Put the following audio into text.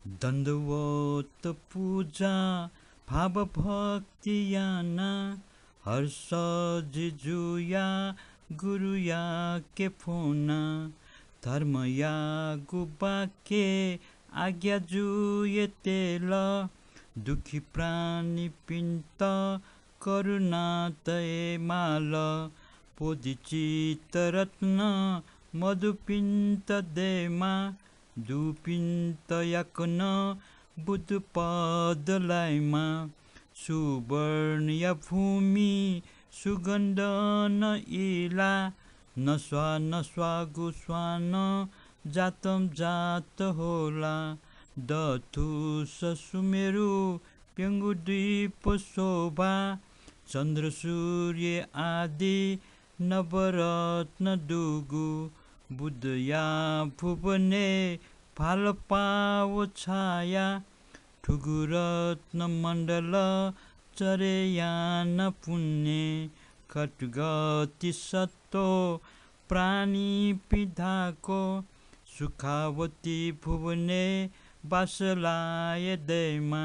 दण्डवत पूजा भाव भक्ति याना हर्ष जिजुया गुरु या के फोना धर्म या गुबाके आज्ञा जुये तेल दुखी प्राणी पिन्त करुणा तय माल पोदिचित रत्न मधुपिन्त देमा दुपिन्त याकन बुद्ध पदलाइमा सुवर्ण या भूमि सुगन्ध न इला नस्वा नस्वा गुस्वान जातम जात होला दथुस सुमेरु पेङ्गु द्वीप शोभा चन्द्र सूर्य आदि नवरत्न दुगु बुद्ध या भुवने फालपाव छाया ठुगुरत्न मण्डल चरेयान पुण्य खट्गति सत्तो प्राणी पिधाको सुखावती भुवने बासलाय दैमा